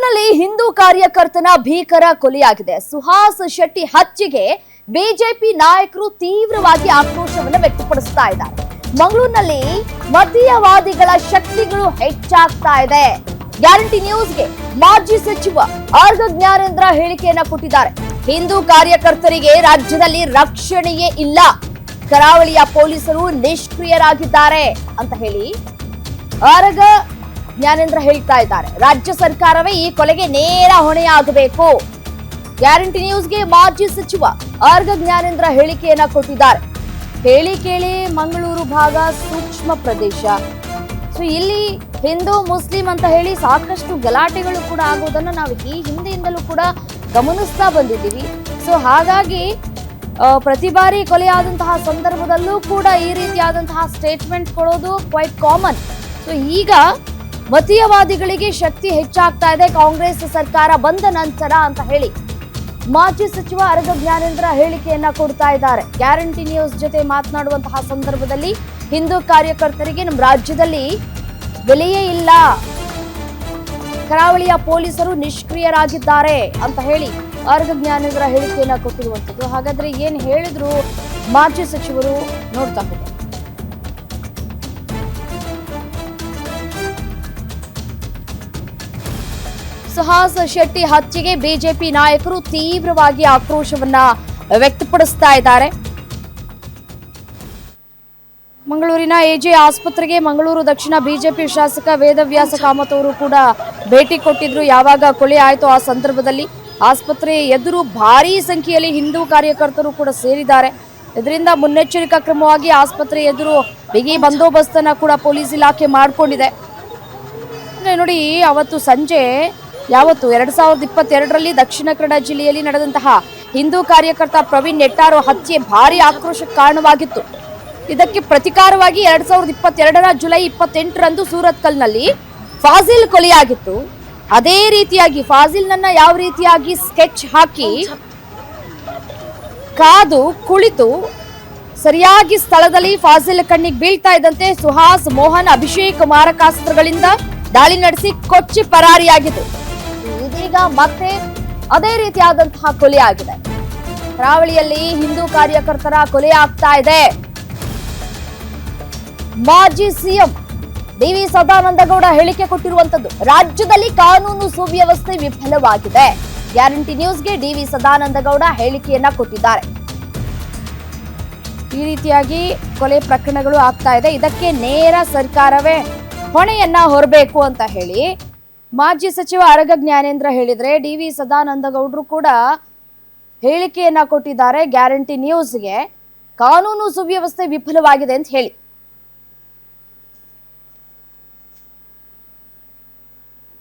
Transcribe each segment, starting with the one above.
ಮಂಗಳೂರಿನಲ್ಲಿ ಹಿಂದೂ ಕಾರ್ಯಕರ್ತನ ಭೀಕರ ಕೊಲೆಯಾಗಿದೆ. ಸುಹಾಸ್ ಶೆಟ್ಟಿ ಹತ್ಯೆಗೆ ಬಿಜೆಪಿ ನಾಯಕರು ತೀವ್ರವಾಗಿ ಆಕ್ರೋಶವನ್ನು ವ್ಯಕ್ತಪಡಿಸ್ತಾ ಇದ್ದಾರೆ. ಮಂಗಳೂರಿನಲ್ಲಿ ಮತೀಯವಾದಿಗಳ ಶಕ್ತಿಗಳು ಹೆಚ್ಚಾಗ್ತಾ ಇದೆ. ಗ್ಯಾರಂಟಿ ನ್ಯೂಸ್ಗೆ ಮಾಜಿ ಸಚಿವ ಆರ್ಗ ಜ್ಞಾನೇಂದ್ರ ಹೇಳಿಕೆಯನ್ನ ಕೊಟ್ಟಿದ್ದಾರೆ. ಹಿಂದೂ ಕಾರ್ಯಕರ್ತರಿಗೆ ರಾಜ್ಯದಲ್ಲಿ ರಕ್ಷಣೆಯೇ ಇಲ್ಲ, ಕರಾವಳಿಯ ಪೊಲೀಸರು ನಿಷ್ಕ್ರಿಯರಾಗಿದ್ದಾರೆ ಅಂತ ಹೇಳಿ ಆರ್ಗ ಜ್ಞಾನೇಂದ್ರ ಹೇಳ್ತಾ ಇದ್ದಾರೆ. ರಾಜ್ಯ ಸರ್ಕಾರವೇ ಈ ಕೊಲೆಗೆ ನೇರ ಹೊಣೆಯಾಗಬೇಕು. ಗ್ಯಾರಂಟಿ ನ್ಯೂಸ್ಗೆ ಮಾಜಿ ಸಚಿವ ಆರ್ಗ ಜ್ಞಾನೇಂದ್ರ ಹೇಳಿಕೆಯನ್ನ ಕೊಟ್ಟಿದ್ದಾರೆ. ಕೇಳಿ ಮಂಗಳೂರು ಭಾಗ ಸೂಕ್ಷ್ಮ ಪ್ರದೇಶ. ಸೊ ಇಲ್ಲಿ ಹಿಂದೂ ಮುಸ್ಲಿಂ ಅಂತ ಹೇಳಿ ಸಾಕಷ್ಟು ಗಲಾಟೆಗಳು ಕೂಡ ಆಗೋದನ್ನ ನಾವು ಈ ಹಿಂದೆಯಿಂದಲೂ ಕೂಡ ಗಮನಿಸ್ತಾ ಬಂದಿದ್ದೀವಿ. ಸೊ ಹಾಗಾಗಿ ಪ್ರತಿ ಬಾರಿ ಕೊಲೆಯಾದಂತಹ ಸಂದರ್ಭದಲ್ಲೂ ಕೂಡ ಈ ರೀತಿಯಾದಂತಹ ಸ್ಟೇಟ್ಮೆಂಟ್ ಕೊಡೋದು ಕ್ವೈಟ್ ಕಾಮನ್. ಸೊ ಈಗ ಮತೀಯವಾದಿಗಳಿಗೆ ಶಕ್ತಿ ಹೆಚ್ಚಾಗ್ತಾ ಇದೆ ಕಾಂಗ್ರೆಸ್ ಸರ್ಕಾರ ಬಂದ ನಂತರ ಅಂತ ಹೇಳಿ ಮಾಜಿ ಸಚಿವ ಆರ್ಗ ಜ್ಞಾನೇಂದ್ರ ಹೇಳಿಕೆಯನ್ನ ಕೊಡ್ತಾ ಇದ್ದಾರೆ. ಗ್ಯಾರಂಟಿ ನ್ಯೂಸ್ ಜೊತೆ ಮಾತನಾಡುವಂತಹ ಸಂದರ್ಭದಲ್ಲಿ ಹಿಂದೂ ಕಾರ್ಯಕರ್ತರಿಗೆ ನಮ್ಮ ರಾಜ್ಯದಲ್ಲಿ ಬೆಲೆಯೇ ಇಲ್ಲ, ಕರಾವಳಿಯ ಪೊಲೀಸರು ನಿಷ್ಕ್ರಿಯರಾಗಿದ್ದಾರೆ ಅಂತ ಹೇಳಿ ಆರ್ಗ ಜ್ಞಾನೇಂದ್ರ ಹೇಳಿಕೆಯನ್ನ ಕೊಟ್ಟಿರುವಂಥದ್ದು. ಹಾಗಾದ್ರೆ ಏನ್ ಹೇಳಿದ್ರು ಮಾಜಿ ಸಚಿವರು ನೋಡ್ತಾ ಹೋಗಿ. ಸುಹಾಸ್ ಶೆಟ್ಟಿ ಹತ್ಯೆಗೆ ಬಿಜೆಪಿ ನಾಯಕರು ತೀವ್ರವಾಗಿ ಆಕ್ರೋಶವನ್ನ ವ್ಯಕ್ತಪಡಿಸ್ತಾ ಇದ್ದಾರೆ. ಮಂಗಳೂರಿನ ಎಜೆ ಆಸ್ಪತ್ರೆಗೆ ಮಂಗಳೂರು ದಕ್ಷಿಣ ಬಿಜೆಪಿ ಶಾಸಕ ವೇದವ್ಯಾಸ ಕಾಮತ್ ಅವರು ಕೂಡ ಭೇಟಿ ಕೊಟ್ಟಿದ್ರು. ಯಾವಾಗ ಕೊಲೆ ಆಯಿತು ಆ ಸಂದರ್ಭದಲ್ಲಿ ಆಸ್ಪತ್ರೆ ಎದುರು ಭಾರೀ ಸಂಖ್ಯೆಯಲ್ಲಿ ಹಿಂದೂ ಕಾರ್ಯಕರ್ತರು ಕೂಡ ಸೇರಿದ್ದಾರೆ. ಇದರಿಂದ ಮುನ್ನೆಚ್ಚರಿಕಾ ಕ್ರಮವಾಗಿ ಆಸ್ಪತ್ರೆ ಎದುರು ಬಿಗಿ ಬಂದೋಬಸ್ತನ್ನ ಕೂಡ ಪೊಲೀಸ್ ಇಲಾಖೆ ಮಾಡಿಕೊಂಡಿದೆ. ನೋಡಿ, ಅವತ್ತು ಸಂಜೆ 2022ರಲ್ಲಿ ದಕ್ಷಿಣ ಕನ್ನಡ ಜಿಲ್ಲೆಯಲ್ಲಿ ನಡೆದಂತಹ ಹಿಂದೂ ಕಾರ್ಯಕರ್ತ ಪ್ರವೀಣ್ ನೆಟ್ಟಾರು ಹತ್ಯೆ ಭಾರಿ ಆಕ್ರೋಶಕ್ಕೆ ಕಾರಣವಾಗಿತ್ತು. ಇದಕ್ಕೆ ಪ್ರತಿಕಾರವಾಗಿ 2022ರ ಜುಲೈ 28ರಂದು ಸೂರತ್ಕಲ್ನಲ್ಲಿ ಫಾಜಿಲ್ ಕೊಲೆಯಾಗಿತ್ತು. ಅದೇ ರೀತಿಯಾಗಿ ಫಾಜಿಲ್ನನ್ನ ಯಾವ ರೀತಿಯಾಗಿ ಸ್ಕೆಚ್ ಹಾಕಿ ಕಾದು ಕುಳಿತು ಸರಿಯಾಗಿ ಸ್ಥಳದಲ್ಲಿ ಫಾಜಿಲ್ ಕಣ್ಣಿಗೆ ಬೀಳ್ತಾ ಇದ್ದಂತೆ ಸುಹಾಸ್, ಮೋಹನ್, ಅಭಿಷೇಕ್ ಮಾರಕಾಸ್ತ್ರಗಳಿಂದ ದಾಳಿ ನಡೆಸಿ ಕೊಚ್ಚಿ ಪರಾರಿಯಾಗಿತ್ತು. ಇದೀಗ ಮತ್ತೆ ಅದೇ ರೀತಿಯಾದಂತಹ ಕೊಲೆ ಆಗಿದೆ. ಕರಾವಳಿಯಲ್ಲಿ ಹಿಂದೂ ಕಾರ್ಯಕರ್ತರ ಕೊಲೆ ಆಗ್ತಾ ಇದೆ. ಮಾಜಿ ಸಿಎಂ ಡಿ.ವಿ. ಸದಾನಂದಗೌಡ ಹೇಳಿಕೆ ಕೊಟ್ಟಿರುವಂತದ್ದು, ರಾಜ್ಯದಲ್ಲಿ ಕಾನೂನು ಸುವ್ಯವಸ್ಥೆ ವಿಫಲವಾಗಿದೆ. ಗ್ಯಾರಂಟಿ ನ್ಯೂಸ್ಗೆ ಡಿ.ವಿ. ಸದಾನಂದಗೌಡ ಹೇಳಿಕೆಯನ್ನ ಕೊಟ್ಟಿದ್ದಾರೆ. ಈ ರೀತಿಯಾಗಿ ಕೊಲೆ ಪ್ರಕರಣಗಳು ಆಗ್ತಾ ಇದೆ, ಇದಕ್ಕೆ ನೇರ ಸರ್ಕಾರವೇ ಹೊಣೆಯನ್ನ ಹೊರಬೇಕು ಅಂತ ಹೇಳಿ ಮಾಜಿ ಸಚಿವ ಆರ್ಗ ಜ್ಞಾನೇಂದ್ರ ಹೇಳಿದ್ರೆ, ಡಿ.ವಿ. ಸದಾನಂದಗೌಡರು ಕೂಡ ಹೇಳಿಕೆಯನ್ನ ಕೊಟ್ಟಿದ್ದಾರೆ ಗ್ಯಾರಂಟಿ ನ್ಯೂಸ್ಗೆ, ಕಾನೂನು ಸುವ್ಯವಸ್ಥೆ ವಿಫಲವಾಗಿದೆ ಅಂತ ಹೇಳಿ.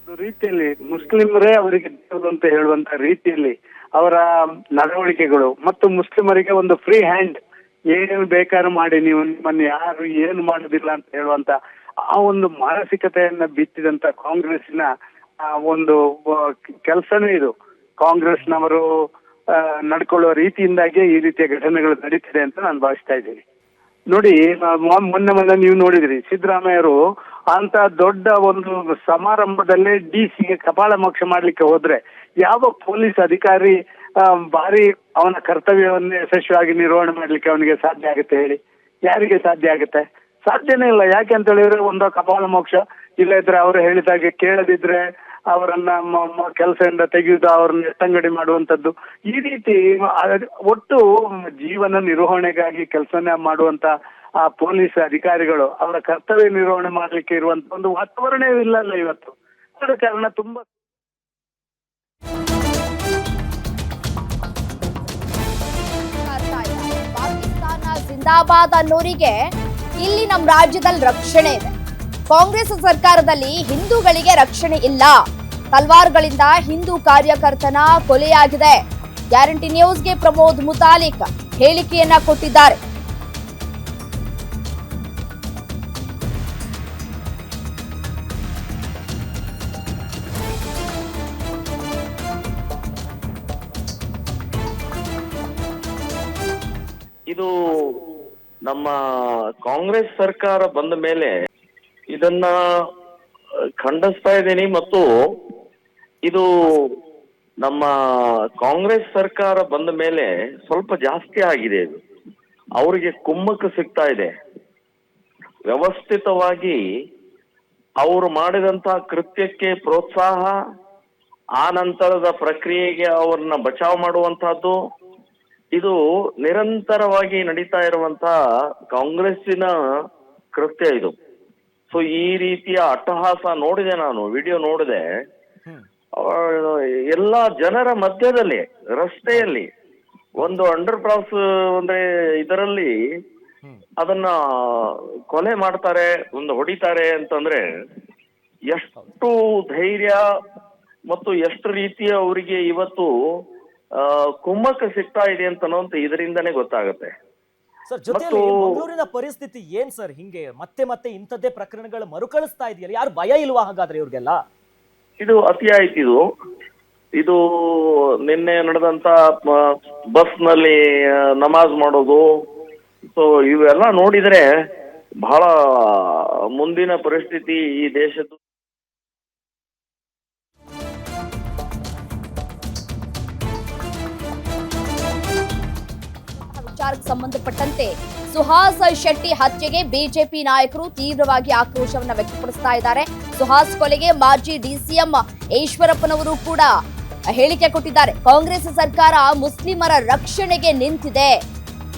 ರೀತಿಯಲ್ಲಿ ಮುಸ್ಲಿಮರೇ ಅವರಿಗೆ ಅಂತ ಹೇಳುವಂತ ರೀತಿಯಲ್ಲಿ ಅವರ ನಡವಳಿಕೆಗಳು ಮತ್ತು ಮುಸ್ಲಿಮರಿಗೆ ಒಂದು ಫ್ರೀ ಹ್ಯಾಂಡ್, ಏನು ಬೇಕಾದ್ರೂ ಮಾಡಿ, ನೀವು ನಿಮ್ಮನ್ನು ಯಾರು ಏನು ಮಾಡೋದಿಲ್ಲ ಅಂತ ಹೇಳುವಂತ ಆ ಒಂದು ಮಾನಸಿಕತೆಯನ್ನ ಬಿತ್ತಿದಂತ ಕಾಂಗ್ರೆಸ್ಸಿನ ಒಂದು ಕೆಲಸನೇ ಇದು. ಕಾಂಗ್ರೆಸ್ನವರು ನಡ್ಕೊಳ್ಳುವ ರೀತಿಯಿಂದಾಗಿ ಈ ರೀತಿಯ ಘಟನೆಗಳು ನಡೀತಿದೆ ಅಂತ ನಾನು ಭಾವಿಸ್ತಾ ಇದ್ದೀನಿ. ನೋಡಿ, ಮೊನ್ನೆ ನೀವು ನೋಡಿದ್ರಿ, ಸಿದ್ದರಾಮಯ್ಯರು ಅಂತ ದೊಡ್ಡ ಒಂದು ಸಮಾರಂಭದಲ್ಲೇ ಡಿಸಿಗೆ ಕಪಾಳ ಮೋಕ್ಷ ಮಾಡ್ಲಿಕ್ಕೆ ಹೋದ್ರೆ ಯಾವ ಪೊಲೀಸ್ ಅಧಿಕಾರಿ ಭಾರಿ ಅವನ ಕರ್ತವ್ಯವನ್ನು ಯಶಸ್ವಿಯಾಗಿ ನಿರ್ವಹಣೆ ಮಾಡ್ಲಿಕ್ಕೆ ಅವನಿಗೆ ಸಾಧ್ಯ ಆಗುತ್ತೆ ಹೇಳಿ? ಯಾರಿಗೆ ಸಾಧ್ಯ ಆಗುತ್ತೆ? ಸಾಧ್ಯನೇ ಇಲ್ಲ. ಯಾಕೆ ಅಂತ ಹೇಳಿದ್ರೆ, ಒಂದು ಕಪಾಳ ಮೋಕ್ಷ, ಇಲ್ಲ ಇದ್ರೆ ಅವರು ಹೇಳಿದಾಗೆ ಕೇಳದಿದ್ರೆ ಅವರನ್ನ ಕೆಲಸದಿಂದ ತೆಗೆಯುವುದು, ಅವ್ರನ್ನ ಎತ್ತಂಗಡಿ ಮಾಡುವಂತದ್ದು, ಈ ರೀತಿ ಒಟ್ಟು ಜೀವನ ನಿರ್ವಹಣೆಗಾಗಿ ಕೆಲಸನ ಮಾಡುವಂತ ಆ ಪೊಲೀಸ್ ಅಧಿಕಾರಿಗಳು ಅವರ ಕರ್ತವ್ಯ ನಿರ್ವಹಣೆ ಮಾಡ್ಲಿಕ್ಕೆ ಇರುವಂತ ಒಂದು ವಾತಾವರಣವೇ ಇಲ್ಲಲ್ಲ ಇವತ್ತು. ಅದರ ಕಾರಣ ತುಂಬಾ ಪಾಕಿಸ್ತಾನ ಜಿಂದಾಬಾದ್ ಅನ್ನೋರಿಗೆ ಇಲ್ಲಿ ನಮ್ಮ ರಾಜ್ಯದಲ್ಲಿ ರಕ್ಷಣೆ ಇದೆ. ಕಾಂಗ್ರೆಸ್ ಸರ್ಕಾರದಲ್ಲಿ ಹಿಂದೂಗಳಿಗೆ ರಕ್ಷಣೆ ಇಲ್ಲ. ತಲ್ವಾರ್ಗಳಿಂದ ಹಿಂದೂ ಕಾರ್ಯಕರ್ತನ ಕೊಲೆಯಾಗಿದೆ. ಗ್ಯಾರಂಟಿ ನ್ಯೂಸ್ಗೆ ಪ್ರಮೋದ್ ಮುತಾಲಿಕ್ ಹೇಳಿಕೆಯನ್ನ ಕೊಟ್ಟಿದ್ದಾರೆ. ಇದು ನಮ್ಮ ಕಾಂಗ್ರೆಸ್ ಸರ್ಕಾರ ಬಂದ ಮೇಲೆ ಇದನ್ನ ಖಂಡಿಸ್ತಾ ಇದ್ದೀನಿ. ಮತ್ತು ಇದು ನಮ್ಮ ಕಾಂಗ್ರೆಸ್ ಸರ್ಕಾರ ಬಂದ ಮೇಲೆ ಸ್ವಲ್ಪ ಜಾಸ್ತಿ ಆಗಿದೆ. ಇದು ಅವರಿಗೆ ಕುಮ್ಮಕ್ಕು ಸಿಗ್ತಾ ಇದೆ. ವ್ಯವಸ್ಥಿತವಾಗಿ ಅವರು ಮಾಡಿದಂತ ಕೃತ್ಯಕ್ಕೆ ಪ್ರೋತ್ಸಾಹ, ಆ ನಂತರದ ಪ್ರಕ್ರಿಯೆಗೆ ಅವ್ರನ್ನ ಬಚಾವ್ ಮಾಡುವಂತಹದ್ದು, ಇದು ನಿರಂತರವಾಗಿ ನಡೀತಾ ಇರುವಂತ ಕಾಂಗ್ರೆಸ್ಸಿನ ಕೃತ್ಯ ಇದು. ಸೊ ಈ ರೀತಿಯ ಅಟ್ಟಹಾಸ ನೋಡಿದೆ, ನಾನು ವಿಡಿಯೋ ನೋಡಿದೆ. ಎಲ್ಲ ಜನರ ಮಧ್ಯದಲ್ಲಿ, ರಸ್ತೆಯಲ್ಲಿ ಒಂದು ಅಂಡರ್ ಪಾಸ್ ಅಂದ್ರೆ ಇದರಲ್ಲಿ ಅದನ್ನ ಕೊಲೆ ಮಾಡ್ತಾರೆ, ಒಂದು ಹೊಡಿತಾರೆ ಅಂತಂದ್ರೆ ಎಷ್ಟು ಧೈರ್ಯ ಮತ್ತು ಎಷ್ಟು ರೀತಿಯ ಅವರಿಗೆ ಇವತ್ತು ಕುಮ್ಮಕ್ಕ ಸಿಗ್ತಾ ಇದೆ ಅಂತ ಇದರಿಂದನೇ ಗೊತ್ತಾಗುತ್ತೆ. ಸರ್, ಜೊತೆಯಲ್ಲಿ ಮಂಗಳೂರಿನ ಪರಿಸ್ಥಿತಿ ಏನ್ ಸರ್? ಹಿಂಗೆ ಮತ್ತೆ ಮತ್ತೆ ಇಂಥದ್ದೇ ಪ್ರಕರಣಗಳು ಮರುಕಳಿಸ್ತಾ ಇದೆಯಲ್ಲ, ಯಾರು ಭಯ ಇಲ್ವಾ ಹಾಗಾದ್ರೆ ಇವ್ರಿಗೆಲ್ಲ? ಇದು ಅತಿ ಆಯ್ತು. ಇದು ನಿನ್ನೆ ನಡೆದಂತ ಬಸ್ ನಲ್ಲಿ ನಮಾಜ್ ಮಾಡೋದು, ಸೊ ಇವೆಲ್ಲ ನೋಡಿದ್ರೆ ಬಹಳ ಮುಂದಿನ ಪರಿಸ್ಥಿತಿ ಈ ದೇಶದ್ದು. ವಿಚಾರಕ್ಕೆ ಸಂಬಂಧಪಟ್ಟಂತೆ ಸುಹಾಸ್ ಶೆಟ್ಟಿ ಹತ್ಯೆಗೆ ಬಿಜೆಪಿ ನಾಯಕರು ತೀವ್ರವಾಗಿ ಆಕ್ರೋಶವನ್ನ ವ್ಯಕ್ತಪಡಿಸ್ತಾ ಇದ್ದಾರೆ. ಸುಹಾಸ್ ಕೊಲೆಗೆ ಮಾಜಿ ಡಿಸಿಎಂ ಈಶ್ವರಪ್ಪನವರು ಕೂಡ ಹೇಳಿಕೆ ಕೊಟ್ಟಿದ್ದಾರೆ. ಕಾಂಗ್ರೆಸ್ ಸರ್ಕಾರ ಮುಸ್ಲಿಮರ ರಕ್ಷಣೆಗೆ ನಿಂತಿದೆ,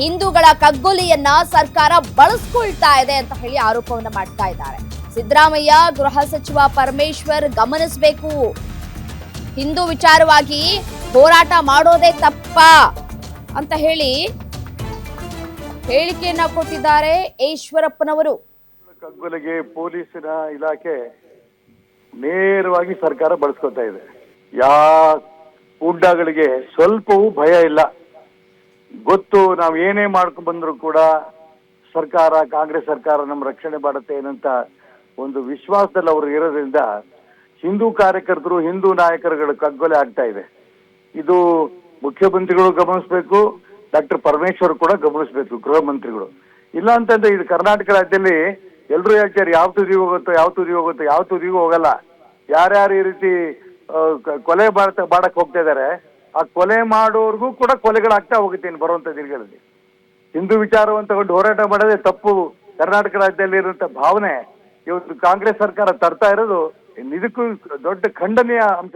ಹಿಂದೂಗಳ ಕಗ್ಗೊಲೆಯನ್ನ ಸರ್ಕಾರ ಬಳಸ್ಕೊಳ್ತಾ ಇದೆ ಅಂತ ಹೇಳಿ ಆರೋಪವನ್ನ ಮಾಡ್ತಾ ಇದ್ದಾರೆ. ಸಿದ್ದರಾಮಯ್ಯ, ಗೃಹ ಸಚಿವ ಪರಮೇಶ್ವರ್ ಗಮನಿಸಬೇಕು, ಹಿಂದೂ ವಿಚಾರವಾಗಿ ಹೋರಾಟ ಮಾಡೋದೇ ತಪ್ಪ ಅಂತ ಹೇಳಿ ಹೇಳಿಕೆಯನ್ನ ಕೊಟ್ಟಿದ್ದಾರೆ ಈಶ್ವರಪ್ಪನವರು. ಕಗ್ಗೊಲೆಗೆ ಪೊಲೀಸಿನ ಇಲಾಖೆ ನೇರವಾಗಿ ಸರ್ಕಾರ ಬಳಸ್ಕೊತಾ ಇದೆ. ಗೂಂಡಾಗಳಿಗೆ ಸ್ವಲ್ಪವೂ ಭಯ ಇಲ್ಲ. ಗೊತ್ತು, ನಾವು ಏನೇ ಮಾಡ್ಕೊಂಡು ಬಂದ್ರು ಕೂಡ ಸರ್ಕಾರ, ಕಾಂಗ್ರೆಸ್ ಸರ್ಕಾರ ನಮ್ಮ ರಕ್ಷಣೆ ಮಾಡುತ್ತೆ ಏನಂತ ಒಂದು ವಿಶ್ವಾಸದಲ್ಲಿ ಅವರು ಇರೋದ್ರಿಂದ ಹಿಂದೂ ಕಾರ್ಯಕರ್ತರು, ಹಿಂದೂ ನಾಯಕರುಗಳು ಕಗ್ಗೊಲೆ ಆಗ್ತಾ ಇದೆ. ಇದು ಮುಖ್ಯಮಂತ್ರಿಗಳು ಗಮನಿಸಬೇಕು, ಡಾಕ್ಟರ್ ಪರಮೇಶ್ವರ್ ಕೂಡ ಗಮನಿಸಬೇಕು, ಗೃಹ ಮಂತ್ರಿಗಳು. ಇಲ್ಲ ಅಂತಂದ್ರೆ ಇದು ಕರ್ನಾಟಕ ರಾಜ್ಯದಲ್ಲಿ ಎಲ್ಲರೂ ಹೇಳ್ತಾರೆ ಯಾವ ತುದಿಗೂ ಹೋಗುತ್ತೋ, ಯಾವ ತುದಿಗೂ ಹೋಗುತ್ತೋ, ಯಾವ ತುದಿಗೂ ಹೋಗಲ್ಲ. ಯಾರ್ಯಾರು ಈ ರೀತಿ ಕೊಲೆ ಮಾಡಕ್ ಹೋಗ್ತಾ ಇದಾರೆ, ಆ ಕೊಲೆ ಮಾಡೋರ್ಗೂ ಕೂಡ ಕೊಲೆಗಳಾಗ್ತಾ ಹೋಗುತ್ತೆ ಇನ್ನು ಬರುವಂತ ದಿನಗಳಲ್ಲಿ. ಹಿಂದೂ ವಿಚಾರವನ್ನು ತಗೊಂಡು ಹೋರಾಟ ಮಾಡೋದೇ ತಪ್ಪು ಕರ್ನಾಟಕ ರಾಜ್ಯದಲ್ಲಿ ಇರುವಂತ ಭಾವನೆ ಇವತ್ತು ಕಾಂಗ್ರೆಸ್ ಸರ್ಕಾರ ತರ್ತಾ ಇರೋದು ಇದಕ್ಕೂ ದೊಡ್ಡ ಖಂಡನೀಯ ಅಂಶ.